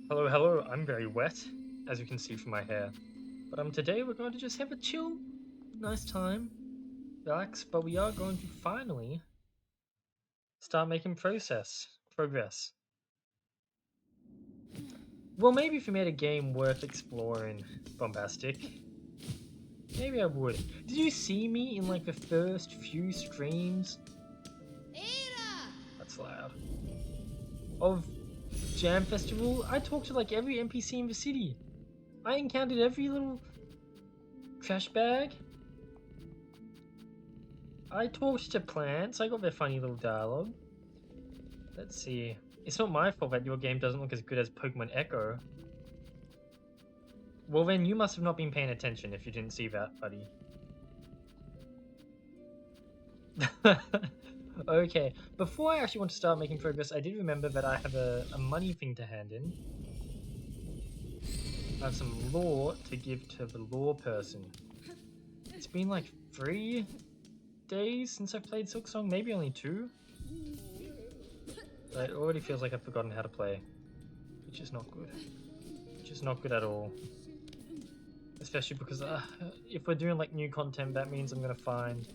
Hello, hello, I'm very wet, as you can see from my hair. But today we're going to just have a chill, nice time, relax, but we are going to finally start making progress. Well, maybe if we made a game worth exploring, Bombastic, maybe I would. Did you see me in like the first few streams? That's loud. Of Jam Festival, I talked to like every NPC in the city. I encountered every little trash bag. I talked to plants. I got their funny little dialogue. Let's see. It's not my fault that your game doesn't look as good as Pokemon Echo. Well, then you must have not been paying attention if you didn't see that, buddy. Okay, before I actually want to start making progress, I did remember that I have a money thing to hand in. I have some lore to give to the lore person. It's been like 3 days since I played Silksong, maybe only 2. But it already feels like I've forgotten how to play, which is not good. Which is not good at all. Especially because if we're doing like new content, that means I'm gonna find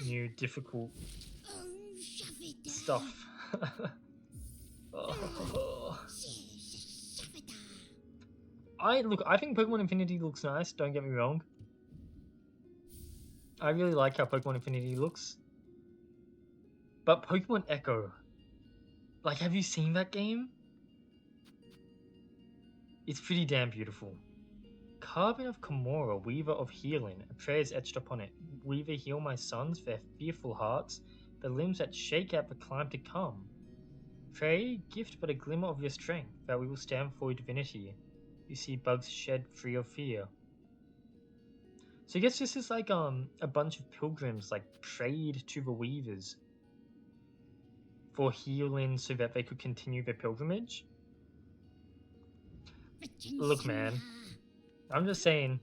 new difficult stuff. Oh. I think Pokemon Infinity looks nice, don't get me wrong. I really like how Pokemon Infinity looks. But Pokemon Echo, like, have you seen that game? It's pretty damn beautiful. Carving of Komora, weaver of healing, a prayer is etched upon it. Weaver, heal my sons, their fearful hearts, the limbs that shake at the climb to come. Pray, gift but a glimmer of your strength, that we will stand for your divinity. You see bugs shed free of fear. So I guess this is like a bunch of pilgrims like prayed to the weavers for healing so that they could continue their pilgrimage. Look, man, I'm just saying.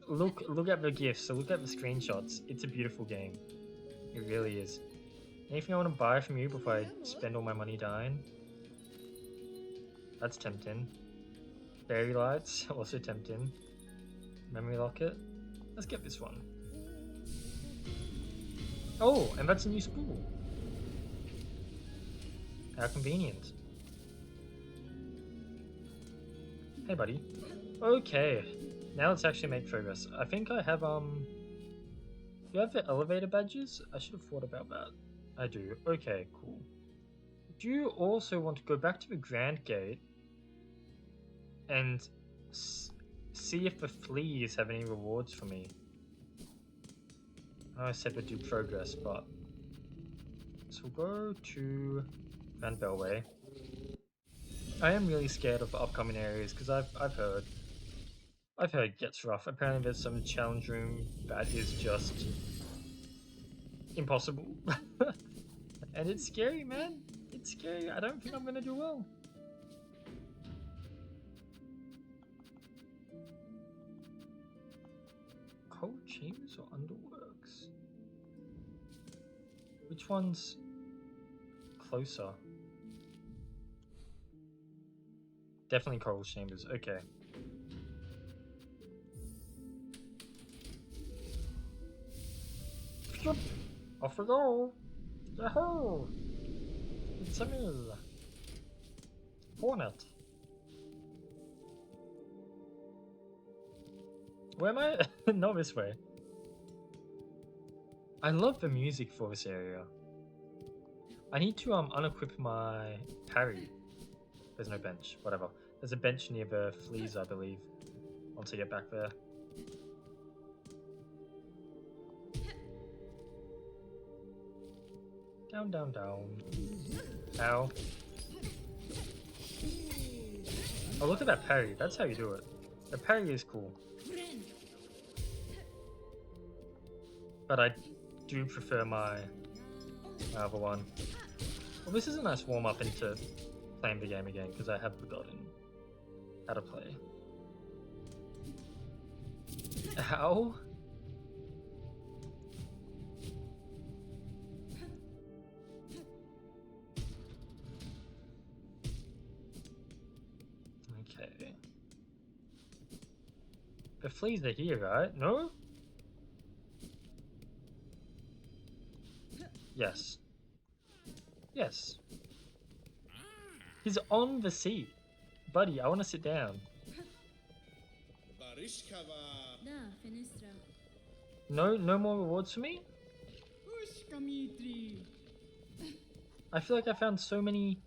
Look at the gifts. So look at the screenshots. It's a beautiful game. It really is. Anything I want to buy from you before I spend all my money dying? That's tempting. Fairy lights, also tempting. Memory locket. Let's get this one. Oh, and that's a new spool. How convenient. Hey, buddy. Okay, now let's actually make progress. I think I have, do you have the elevator badges? I should have thought about that. I do. Okay, cool. Do you also want to go back to the Grand Gate and see if the fleas have any rewards for me? I know I said we'd do progress, but... So we'll go to Van Bellway. I am really scared of the upcoming areas because I've heard it gets rough. Apparently there's some challenge room that is just impossible. And it's scary, man. It's scary. I don't think I'm gonna do well. Cold Chambers or Underworks? Which one's closer? Definitely Coral Chambers. Okay. Off we go. Yahoo! It's a me. Hornet. Where am I? Not this way. I love the music for this area. I need to unequip my parry. There's no bench. Whatever. There's a bench near the fleas, I believe. Once I get back there. Down, down, down. Ow. Oh, look at that parry. That's how you do it. The parry is cool. But I do prefer my other one. Well, this is a nice warm-up into playing the game again, because I have forgotten how to play. Ow! Okay. The fleas are here, right? No? Yes. Yes. He's on the seat. Buddy, I want to sit down. No more rewards for me? I feel like I found so many...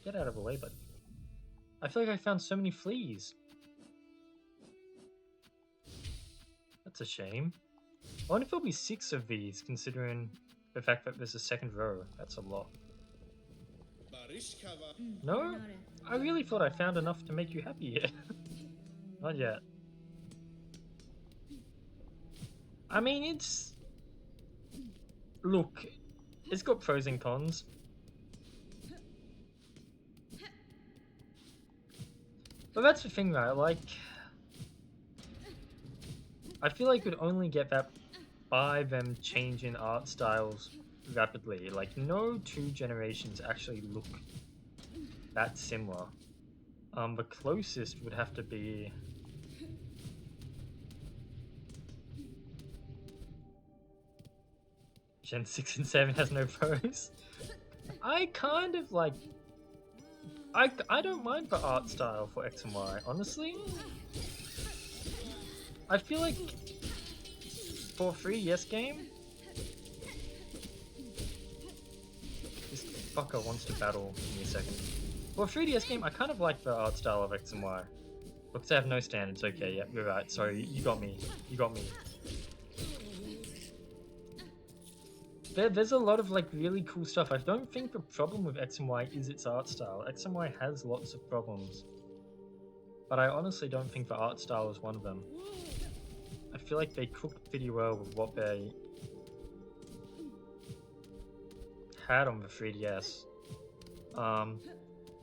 Get out of the way, buddy. I feel like I found so many fleas. That's a shame. I wonder if there'll be 6 of these, considering the fact that there's a second row. That's a lot. No? I really thought I found enough to make you happy. Not yet. I mean, it's... Look, it's got pros and cons. But that's the thing, right? Like... I feel like you'd only get that by them changing art styles rapidly. Like, no 2 generations actually look that similar. The closest would have to be... Gen 6 and 7 has no pros. I kind of like... I don't mind the art style for X and Y, honestly. I feel like for a 3DS game, this fucker wants to battle. Give me a second. For a 3DS game, I kind of like the art style of X and Y. Because I have no standards. Okay, yeah, you're right. Sorry, you got me. You got me. There's a lot of like really cool stuff. I don't think the problem with X and Y is its art style. X and Y has lots of problems. But I honestly don't think the art style is one of them. I feel like they cooked pretty well with what they had on the 3DS.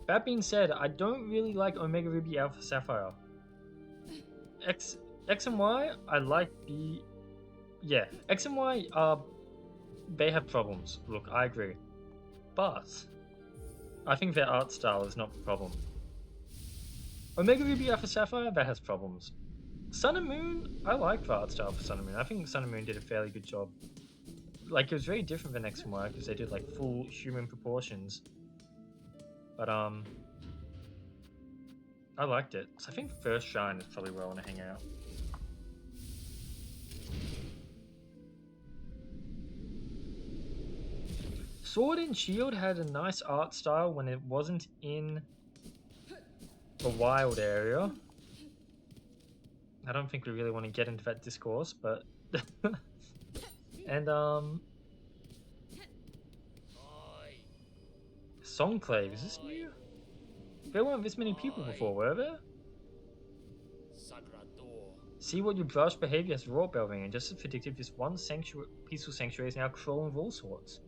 That being said, I don't really like Omega Ruby Alpha Sapphire. X and Y, I like the... Yeah, X and Y are... They have problems. Look, I agree. But I think their art style is not the problem. Omega Ruby Alpha Sapphire, that has problems. Sun and Moon, I like the art style for Sun and Moon. I think Sun and Moon did a fairly good job. Like, it was very different than X and Y because they did like full human proportions. But I liked it. So I think First Shine is probably where I want to hang out. Sword and Shield had a nice art style when it wasn't in the wild area. I don't think we really want to get into that discourse, but... and, Songclave, is this new? There weren't this many people before, were there? See what your brash behavior has wrought, Belving, and just as predicted, this one peaceful sanctuary is now crawling with all sorts.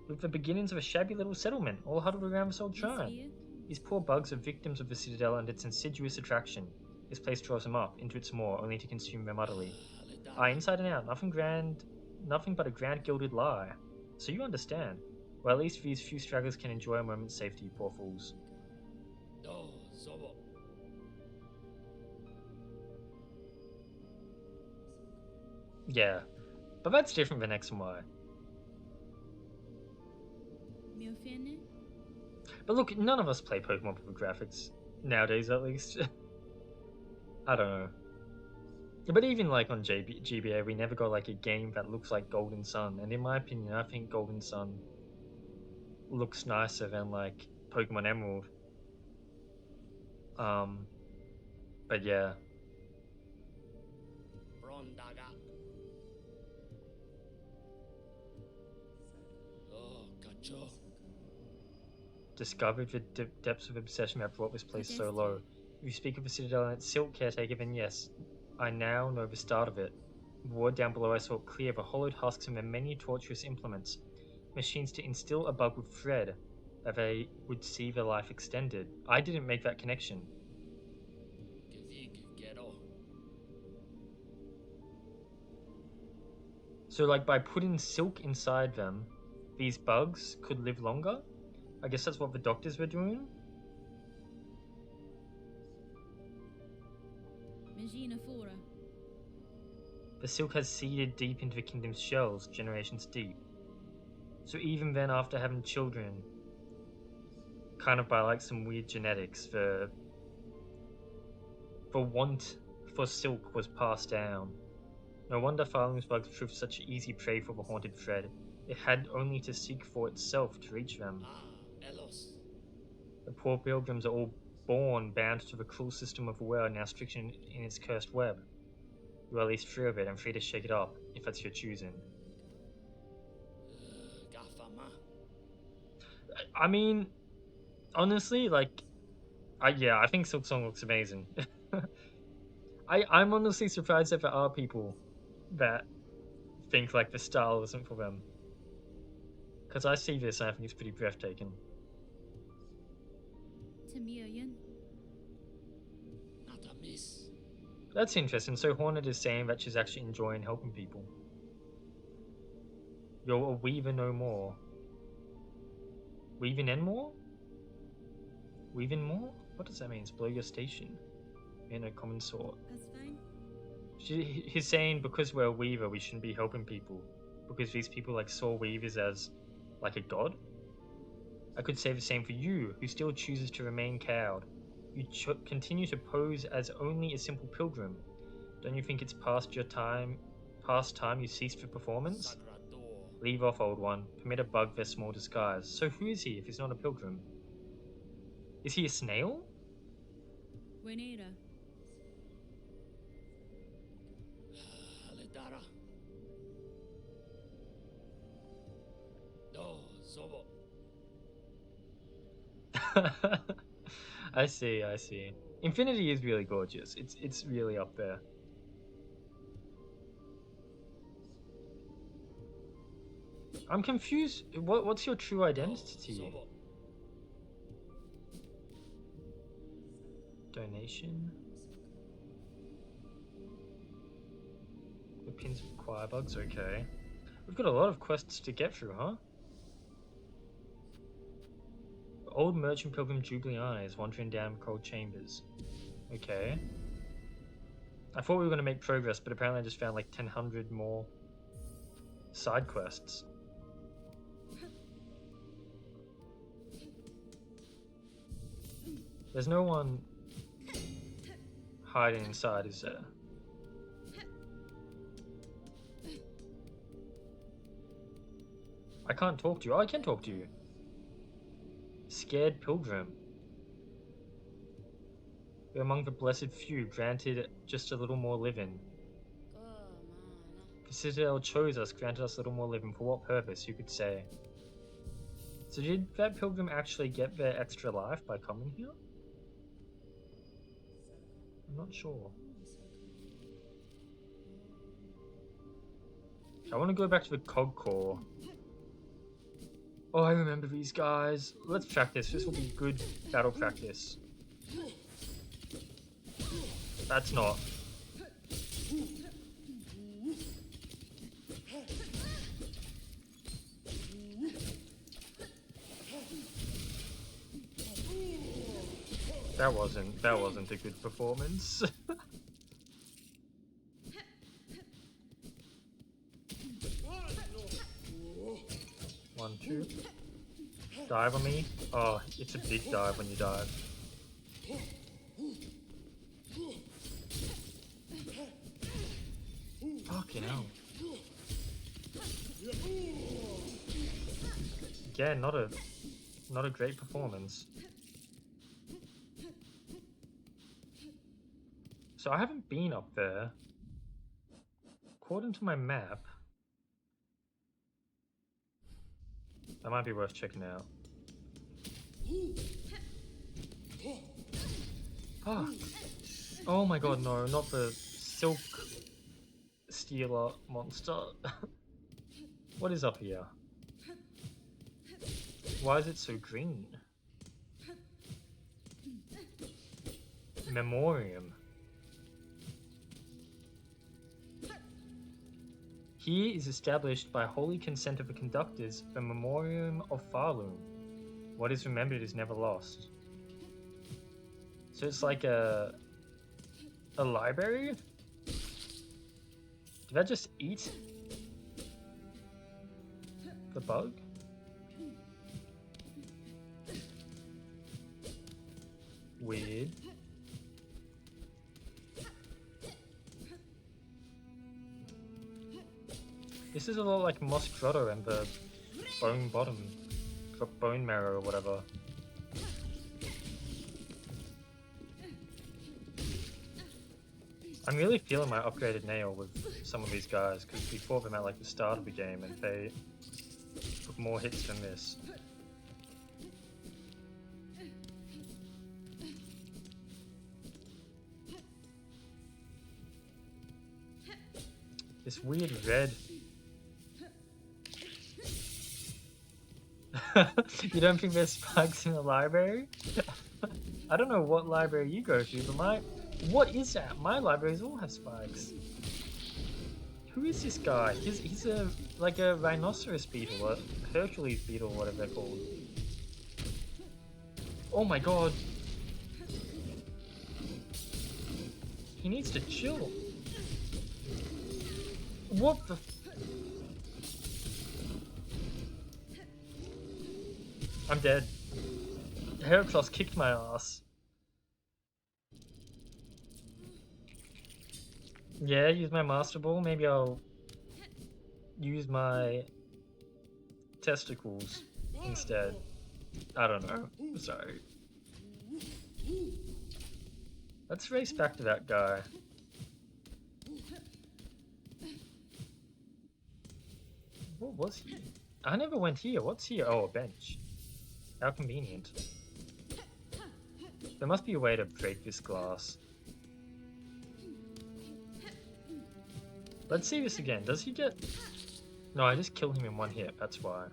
With the beginnings of a shabby little settlement, all huddled around this old shrine. These poor bugs are victims of the Citadel and its insidious attraction. This place draws them up, into its maw, only to consume them utterly. Inside and out, nothing but a grand gilded lie. So you understand. Well, at least these few stragglers can enjoy a moment's safety, poor fools. Yeah, but that's different than X and Y. But look, none of us play Pokemon with graphics. Nowadays, at least. I don't know. But even like on GBA, we never got like a game that looks like Golden Sun. And in my opinion, I think Golden Sun looks nicer than like Pokemon Emerald. But yeah. Discovered the depths of obsession that brought this place so low. If you speak of the Citadel and its silk caretaker, then yes, I now know the start of it. The ward down below I saw it clear the hollowed husks and their many tortuous implements. Machines to instill a bug with thread, that they would see their life extended. I didn't make that connection. So like by putting silk inside them, these bugs could live longer? I guess that's what the doctors were doing. The silk has seeded deep into the kingdom's shells, generations deep. So even then, after having children, kind of by like some weird genetics, the want for silk was passed down. No wonder Farling's bugs proved such easy prey for the haunted thread. It had only to seek for itself to reach them. The poor pilgrims are all born bound to the cruel system of the world, now stricken in its cursed web. You are at least free of it and free to shake it up, if that's your choosing. I mean, honestly, like, I think Silksong looks amazing. I'm honestly surprised that there are people that think like the style isn't for them. Because I see this and I think it's pretty breathtaking. That's interesting. So Hornet is saying that she's actually enjoying helping people. You're a weaver no more. Weaving in more? Weaving more? What does that mean? It's below your station. In a common sort. He's saying because we're a weaver, we shouldn't be helping people. Because these people like saw weavers as like a god? I could say the same for you, who still chooses to remain cowed. You continue to pose as only a simple pilgrim. Don't you think it's past time you ceased for performance? Leave off, old one. Permit a bug their small disguise. So who is he if he's not a pilgrim? Is he a snail? I see. Infinity is really gorgeous. It's really up there. I'm confused. What's your true identity? Donation. The pins of choir bugs. Okay. We've got a lot of quests to get through, huh? Old merchant pilgrim Jubiliana is wandering down cold chambers. Okay. I thought we were going to make progress, but apparently I just found like 1,000 more side quests. There's no one hiding inside, is there? I can't talk to you. Oh, I can talk to you. Scared pilgrim. We're among the blessed few, granted just a little more living. The Citadel chose us, granted us a little more living. For what purpose, you could say? So did that pilgrim actually get their extra life by coming here? I'm not sure. I want to go back to the Cog Core. Oh, I remember these guys. Let's practice. This will be good battle practice. That's not. That wasn't a good performance. 1, 2. Dive on me. Oh, it's a big dive when you dive. Fucking hell. Yeah, not a great performance. So I haven't been up there. According to my map, that might be worth checking out. Fuck. Oh my god, no, not the silk stealer monster. What is up here? Why is it so green? Memoriam. Here is established by holy consent of the conductors the Memoriam of Farloom. What is remembered is never lost. So it's like a library? Did I just eat the bug? Weird. This is a lot like Moss Grotto and the Bone Bottom, Bone Marrow or whatever. I'm really feeling my upgraded nail with some of these guys, because we fought them at like the start of the game and they took more hits than this. This weird red. You don't think there's spikes in the library? I don't know what library you go to, but what is that? My libraries all have spikes. Who is this guy? He's like a rhinoceros beetle, a Hercules beetle, whatever they're called. Oh my god. He needs to chill. What the? I'm dead. Heracross kicked my ass. Yeah, use my Master Ball. Maybe I'll use my testicles instead. I don't know. Sorry. Let's race back to that guy. What was he? I never went here. What's here? Oh, a bench. How convenient. There must be a way to break this glass. Let's see this again. Does he get... No, I just killed him in one hit. That's why.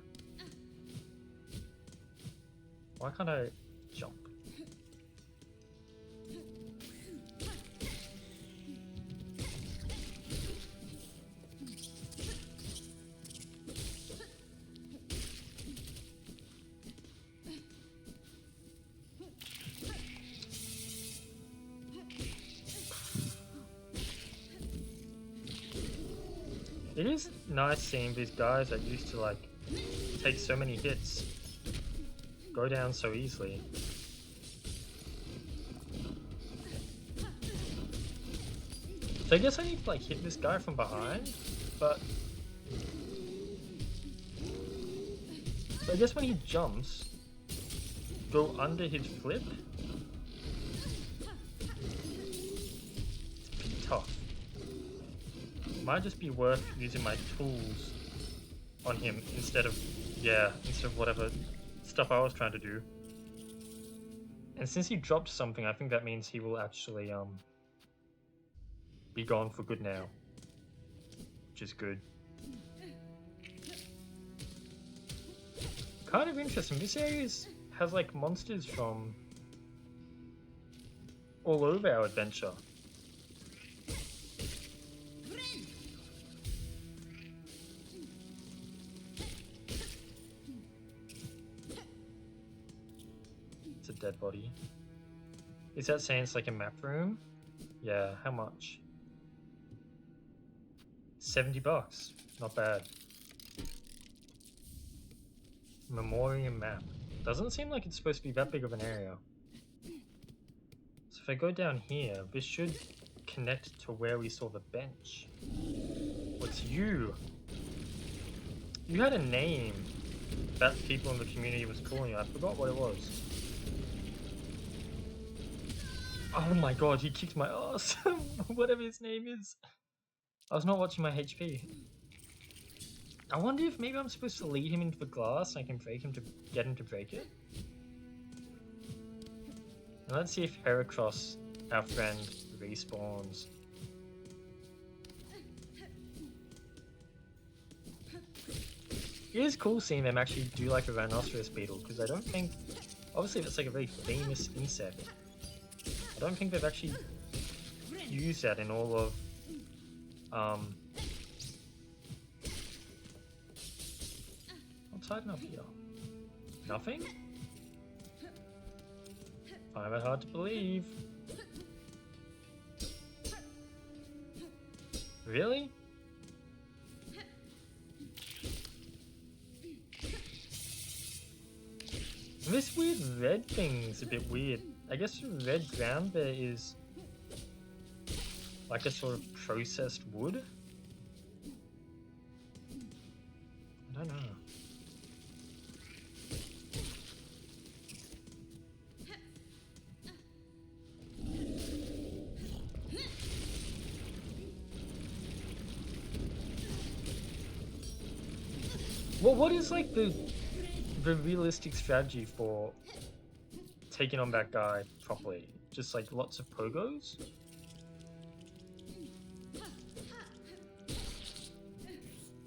Why can't I jump? It is nice seeing these guys that used to like take so many hits go down so easily. So I guess I need to like hit this guy from behind, but I guess when he jumps, go under his flip. It's pretty tough. Might just be worth using my tools on him instead of whatever stuff I was trying to do. And since he dropped something, I think that means he will actually be gone for good now, which is good. Kind of interesting. This area has like monsters from all over our adventure. Dead body. Is that saying it's like a map room? Yeah, how much? $70. Not bad. Memoriam map. Doesn't seem like it's supposed to be that big of an area. So if I go down here, this should connect to where we saw the bench. What's you? You had a name that people in the community was calling you. I forgot what it was. Oh my god, he kicked my ass. Whatever his name is. I was not watching my HP. I wonder if maybe I'm supposed to lead him into the glass and I can break him to get him to break it. And let's see if Heracross, our friend, respawns. It is cool seeing them actually do like a rhinoceros beetle, because I don't think... Obviously that's like a very famous insect. I don't think they've actually used that in all of what's hiding up here? Nothing? find it hard to believe. Really? This weird red thing's a bit weird. I guess the red ground there is like a sort of processed wood? I don't know. Well, what is like the realistic strategy for taking on that guy properly? Just like lots of pogos?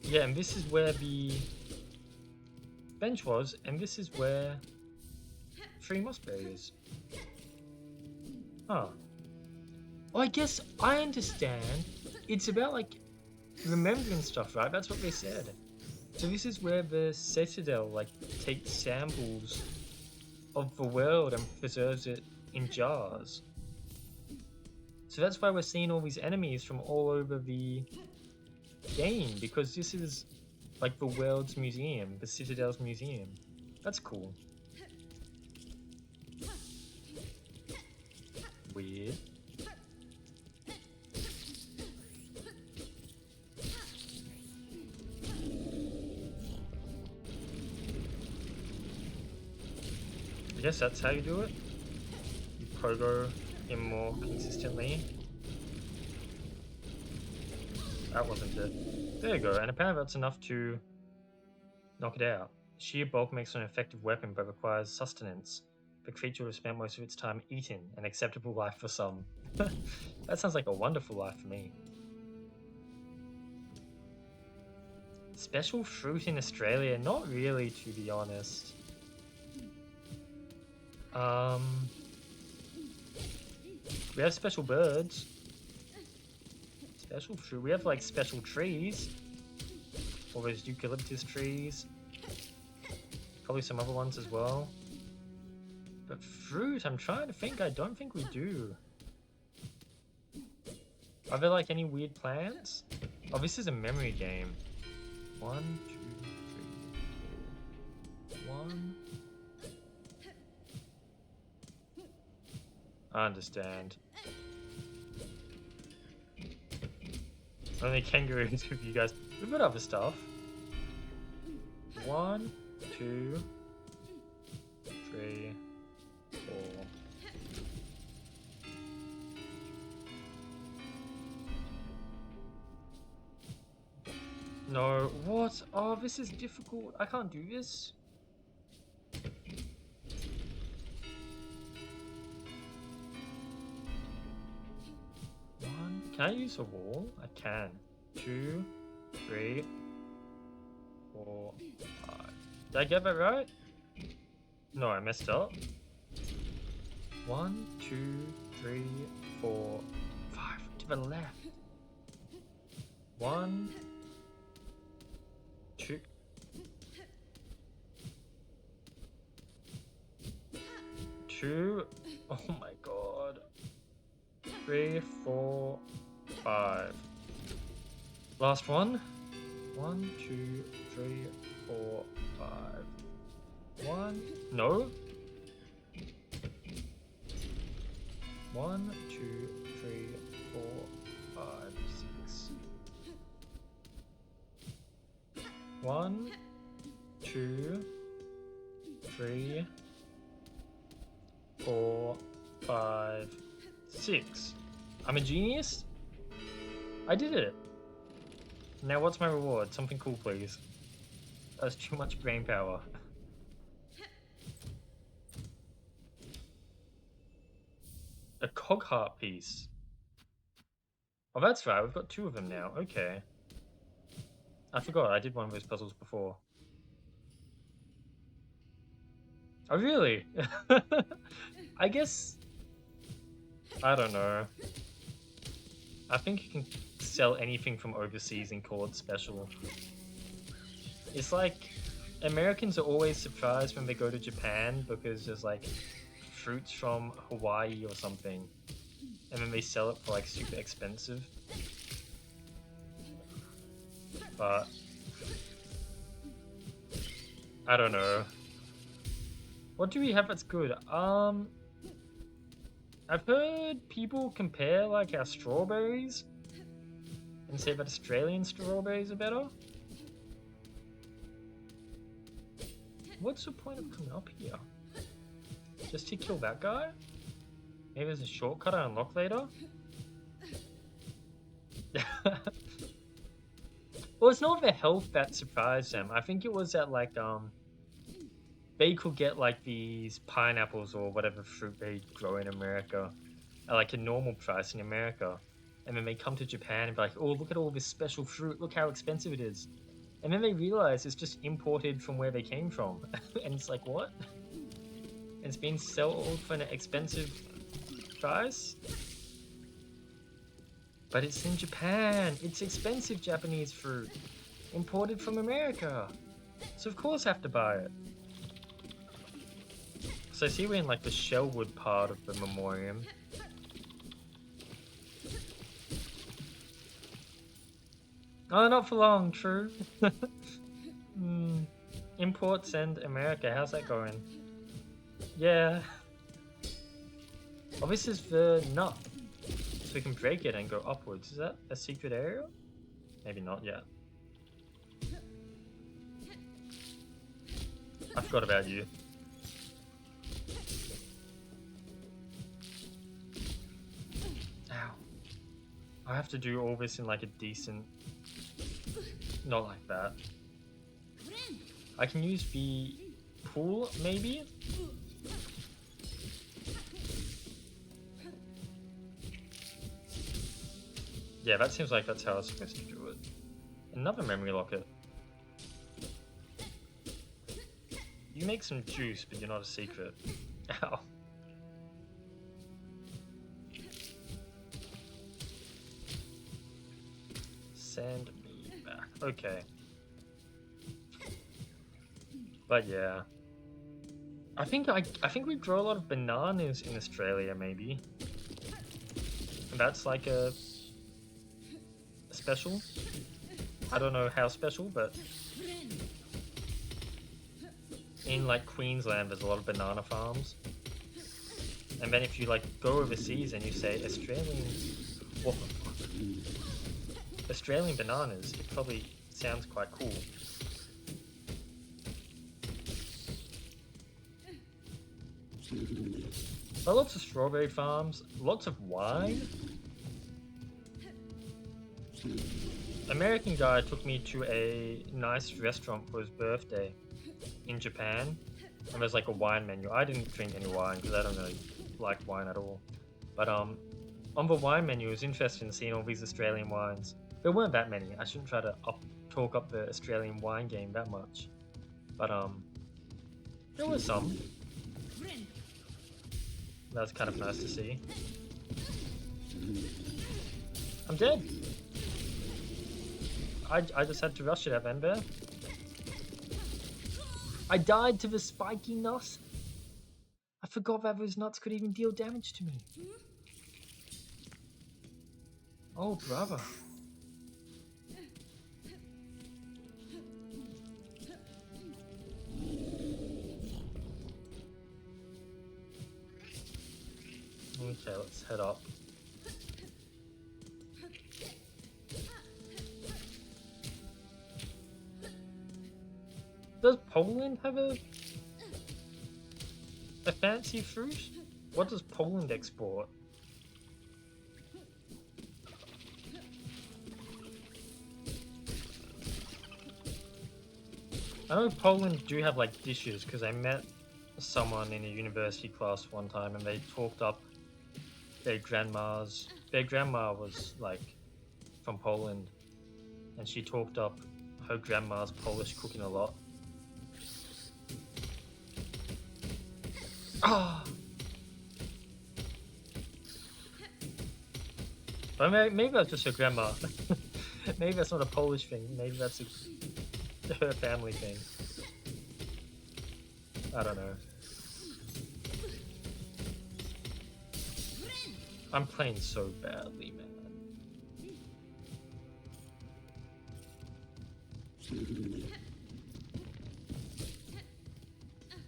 Yeah, and this is where the bench was, and this is where Free Mossberry is. Huh. Well, I guess I understand. It's about like remembering stuff, right? That's what they said. So this is where the Citadel like takes samples of the world and preserves it in jars. So that's why we're seeing all these enemies from all over the game, because this is like the world's museum, the Citadel's museum. That's cool. Weird. I guess that's how you do it. You pogo him more consistently. That wasn't it. There you go, and apparently that's enough to knock it out. Sheer bulk makes it an effective weapon but requires sustenance. The creature would have spent most of its time eating, an acceptable life for some. That sounds like a wonderful life for me. Special fruit in Australia? Not really, to be honest. We have special birds. Special fruit. We have like special trees. All those eucalyptus trees. Probably some other ones as well. But fruit, I'm trying to think. I don't think we do. Are there like any weird plants? Oh, this is a memory game. 1, 2, 3, 4. 1. I understand. Only kangaroos with you guys. We've got other stuff. 1, 2, 3, 4. No, what? Oh, this is difficult. I can't do this. Can I use a wall? I can. 2, 3, 4, 5. Did I get that right? No, I messed up. 1, 2, 3, 4, 5. To the left. 1, 2. 2. Oh my god. 3, 4, 5. Last one. 1, 2, 3, 4, 5. 1. No. 1, 2, 3, 4, 5, 6. 1, 2, 3, 4, 5, 6. I'm a genius? I did it! Now what's my reward? Something cool, please. That's too much brain power. A cog heart piece. Oh, that's right. We've got 2 of them now. Okay. I forgot. I did one of those puzzles before. Oh, really? I guess... I don't know. I think you can sell anything from overseas and call it special. It's like... Americans are always surprised when they go to Japan because there's like fruits from Hawaii or something, and then they sell it for like super expensive. But I don't know. What do we have that's good? I've heard people compare like our strawberries and say that Australian strawberries are better. What's the point of coming up here? Just to kill that guy? Maybe there's a shortcut I unlock later? Well, it's not the health that surprised them. I think it was that like they could get like these pineapples or whatever fruit they grow in America at like a normal price in America, and then they come to Japan and be like, oh, look at all this special fruit, look how expensive it is. And then they realize it's just imported from where they came from. And it's like, what? It's being sold for an expensive price? But it's in Japan. It's expensive Japanese fruit. Imported from America. So of course I have to buy it. So I see we're in like the Shellwood part of the memoriam. Oh, not for long, true. Imports and America, how's that going? Yeah. Oh, this is the nut. So we can break it and go upwards. Is that a secret area? Maybe not yet. I forgot about you. Ow. I have to do all this in like a decent... Not like that. I can use the pool, maybe? Yeah, that seems like that's how I was supposed to do it. Another memory locket. You make some juice, but you're not a secret. Ow. Send me back. Okay. But yeah. I think we grow a lot of bananas in Australia, maybe. And that's like a special. I don't know how special, but in like Queensland there's a lot of banana farms. And then if you like go overseas and you say Australian bananas, it probably sounds quite cool. But lots of strawberry farms, lots of wine. American guy took me to a nice restaurant for his birthday in Japan, and there's like a wine menu. I didn't drink any wine because I don't really like wine at all. But on the wine menu, it was interesting seeing all these Australian wines. There weren't that many. I shouldn't try to talk up the Australian wine game that much. But there were some. That was kind of nice to see. I'm dead. I just had to rush it at end there. I died to the spiky nut. I forgot that those nuts could even deal damage to me. Oh, brother. Okay, let's head up. Does Poland have a fancy fruit? What does Poland export? I know Poland do have like dishes because I met someone in a university class one time and they talked up their grandma's. Their grandma was like from Poland and she talked up her grandma's Polish cooking a lot. Ah! But maybe that's just her grandma. Maybe that's not a Polish thing. Maybe that's her family thing. I don't know. I'm playing so badly, man.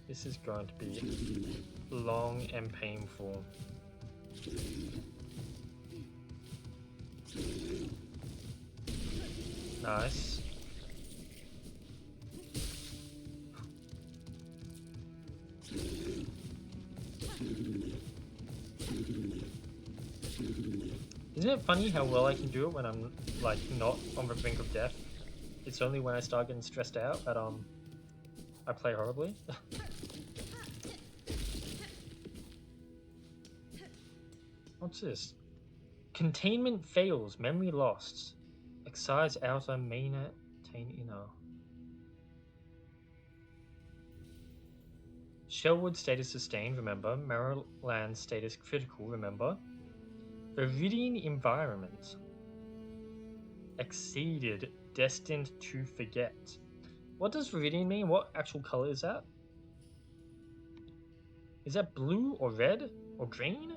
This is going to be long and painful. Nice. Isn't it funny how well I can do it when I'm like not on the brink of death? It's only when I start getting stressed out that I play horribly. What's this? Containment fails, memory lost. Excise outer, maintain inner. Shellwood status sustained, remember. Maryland status critical, remember. Viridian environment. Exceeded, destined to forget. What does Viridian mean? What actual color is that? Is that blue or red or green?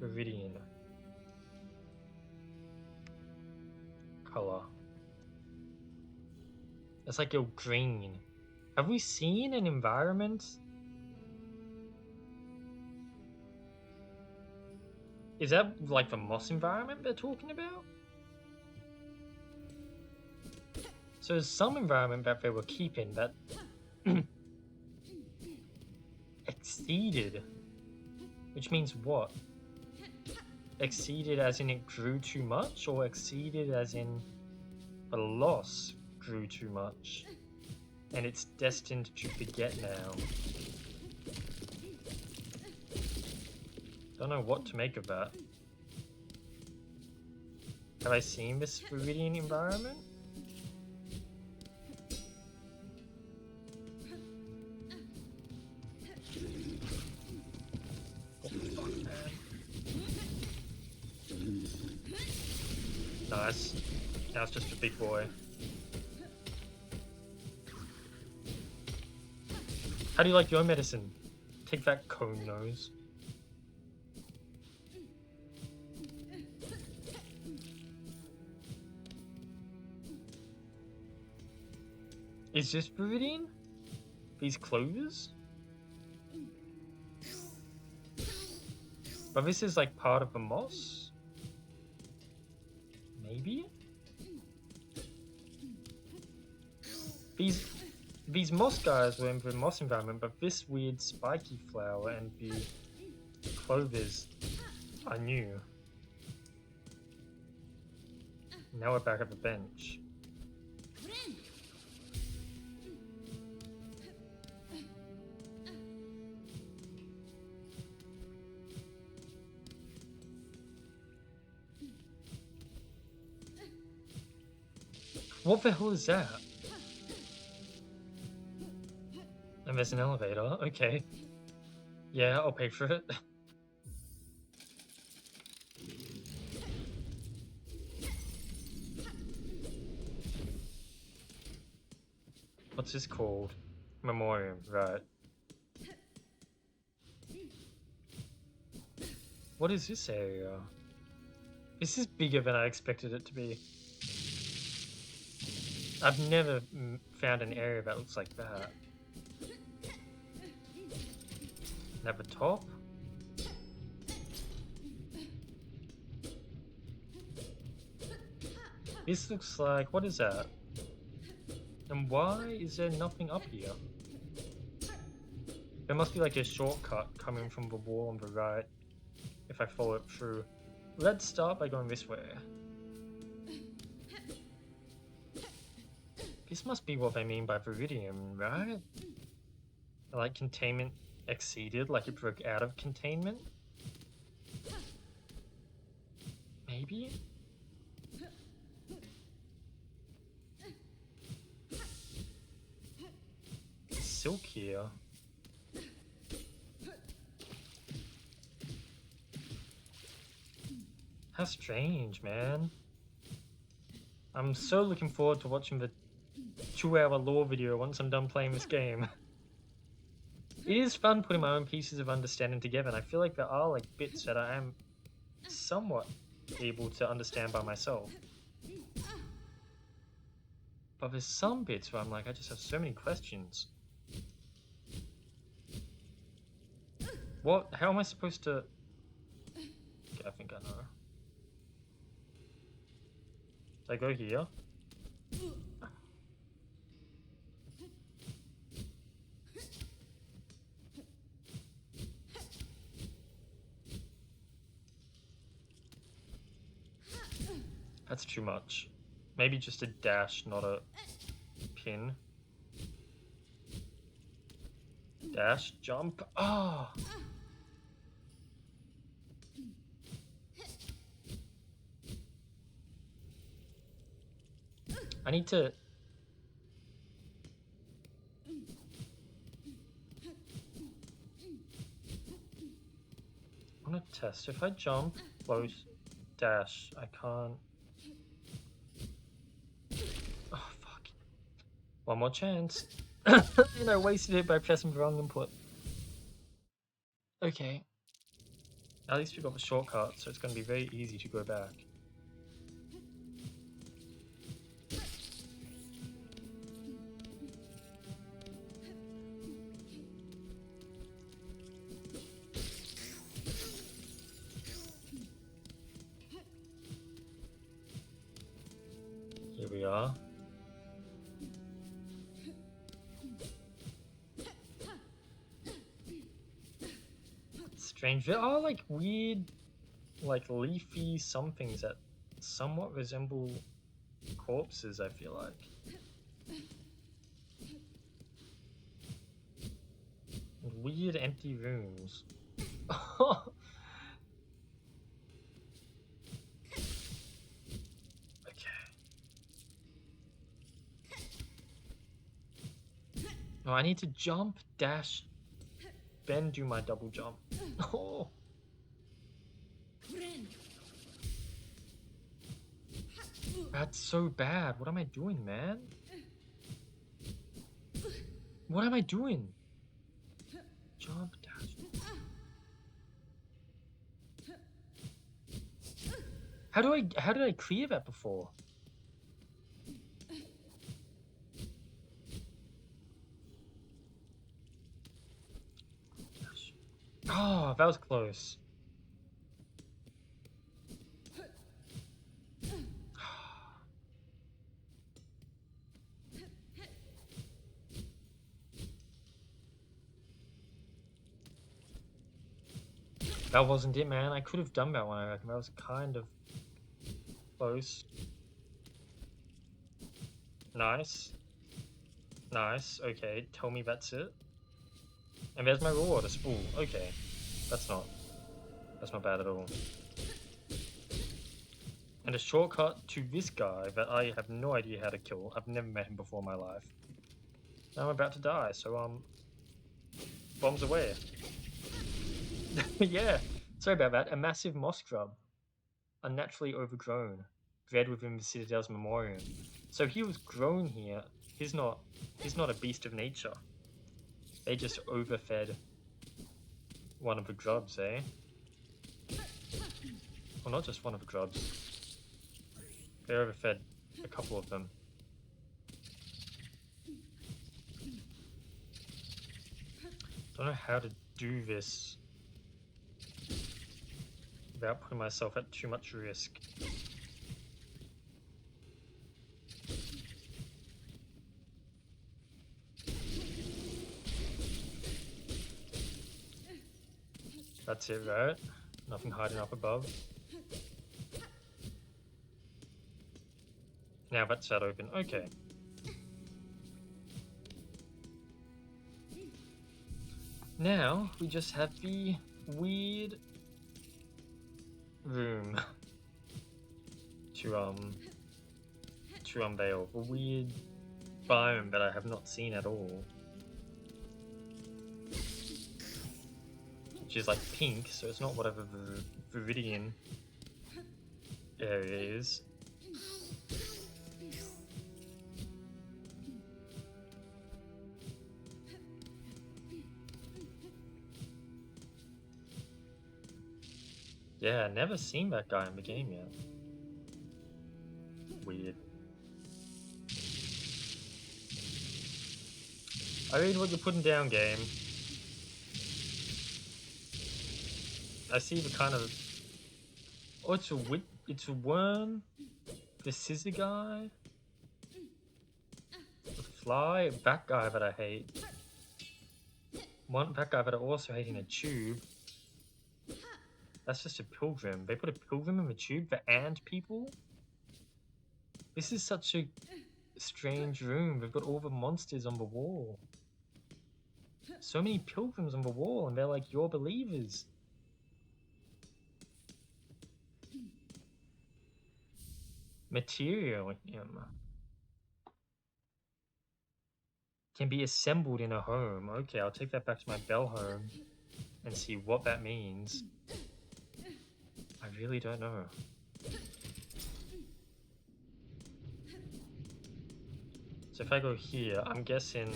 Viridian. Color. It's like a green. Have we seen an environment? Is that like the moss environment they're talking about? So there's some environment that they were keeping that exceeded. Which means what? Exceeded as in it grew too much, or exceeded as in the loss grew too much and it's destined to forget now? Don't know what to make of that. Have I seen this Viridian environment? Oh, fuck, man. Nice. Now it's just a big boy. How do you like your medicine? Take that, cone nose. Is this Viridian? These clovers? But this is like part of the moss? Maybe? These moss guys were in the moss environment, but this weird spiky flower and the clovers are new. Now we're back at the bench. What the hell is that? And there's an elevator, okay. Yeah, I'll pay for it. What's this called? Memoriam, right. What is this area? This is bigger than I expected it to be. I've never found an area that looks like that. At the top? This looks like... what is that? And why is there nothing up here? There must be like a shortcut coming from the wall on the right if I follow it through. Let's start by going this way. This must be what they mean by Viridian, right? Like containment exceeded, like it broke out of containment? Maybe? Silk here. How strange, man. I'm so looking forward to watching the 2-hour lore video once I'm done playing this game. It is fun putting my own pieces of understanding together, and I feel like there are like bits that I am somewhat able to understand by myself. But there's some bits where I'm like, I just have so many questions. What? How am I supposed to... Okay, I think I know. I go here. That's too much. Maybe just a dash, not a pin. Dash, jump. Ah! Oh. I need to... I want to test. If I jump, close, dash, I can't... Oh, fuck. One more chance. You know, wasted it by pressing the wrong input. Okay. At least we got the shortcut, so it's going to be very easy to go back. Here we are. Strange. There are like weird, like leafy somethings that somewhat resemble corpses, I feel like. Weird empty rooms. No, I need to jump, dash, then do my double jump. Oh. That's so bad. What am I doing, man? What am I doing? Jump, dash. How did I clear that before? Oh, that was close. That wasn't it, man. I could have done that one, I reckon. That was kind of close. Nice. Nice. Okay, tell me that's it. And there's my reward, a spool. Okay. That's not bad at all. And a shortcut to this guy that I have no idea how to kill. I've never met him before in my life. Now I'm about to die, so bombs away. Yeah, sorry about that. A massive moss grub, unnaturally overgrown, bred within the Citadel's memoriam. So he was grown here. He's not a beast of nature. They just overfed one of the grubs, eh? Well, not just one of the grubs. They overfed a couple of them. Don't know how to do this without putting myself at too much risk. That's it, right? Nothing hiding up above. Now that's that open. Okay. Now we just have the weird room to unveil. A weird biome that I have not seen at all. Which is like pink, so it's not whatever the Viridian area is. Yeah, never seen that guy in the game yet. Weird. I read what you're putting down, game. I see the kind of... Oh, it's a worm. The scissor guy. The fly. That guy that I hate. That guy that I also hate in a tube. That's just a pilgrim. They put a pilgrim in the tube for ant people? This is such a strange room. They've got all the monsters on the wall. So many pilgrims on the wall, and they're like your believers. Material can be assembled in a home. Okay, I'll take that back to my Bell home and see what that means. I really don't know. So if I go here, I'm guessing...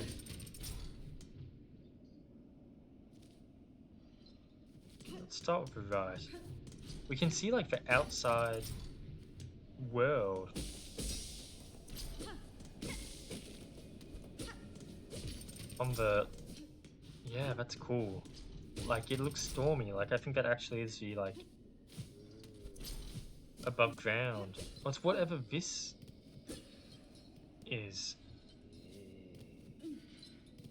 Let's start with the right. We can see like the outside world. On the... Yeah, that's cool. Like, it looks stormy. Like, I think that actually is the, like... above ground. Well, it's whatever this is.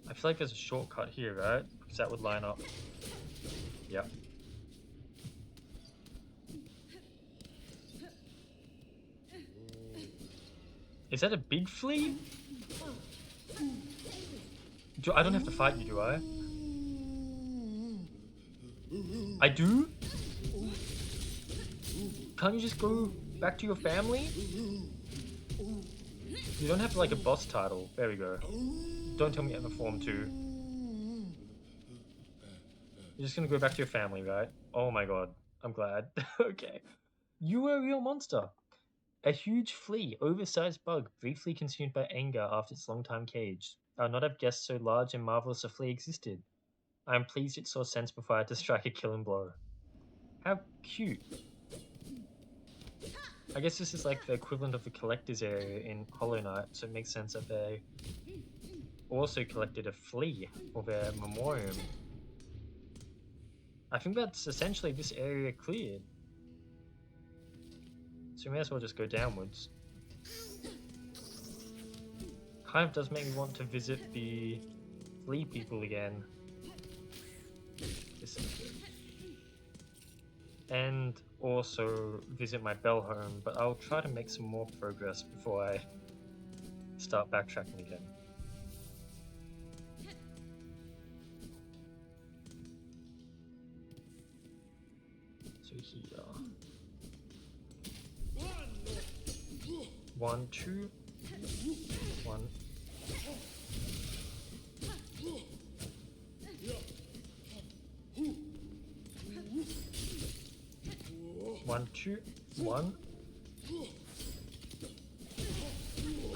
I feel like there's a shortcut here, right? Because that would line up. Yep. Is that a big flea? I don't have to fight you, do I? I do? Can't you just go back to your family? You don't have like a boss title. There we go. Don't tell me you have a form 2. You're just gonna go back to your family, right? Oh my god. I'm glad. Okay. You were a real monster. A huge flea, oversized bug, briefly consumed by anger after its long time caged. I would not have guessed so large and marvelous a flea existed. I am pleased it saw sense before I had to strike a killing blow. How cute. I guess this is like the equivalent of the collector's area in Hollow Knight, so it makes sense that they also collected a flea for their memoriam. I think that's essentially this area cleared. So we may as well just go downwards. Kind of does make me want to visit the flea people again. This is good. And also visit my Bell home, but I'll try to make some more progress before I start backtracking again. So here. 1, 2. 1. 1, 2. 1.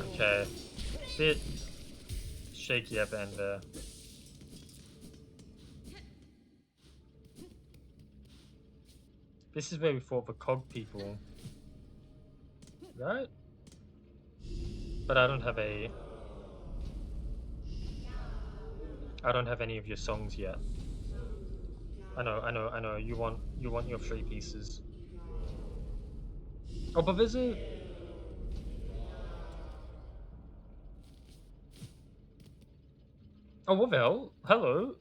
Okay. Bit shaky up end there. This is where we fought the cog people. Right? But I don't have any of your songs yet. I know. You want your 3 pieces. Oh, but there's a... Oh, what the hell? Hello?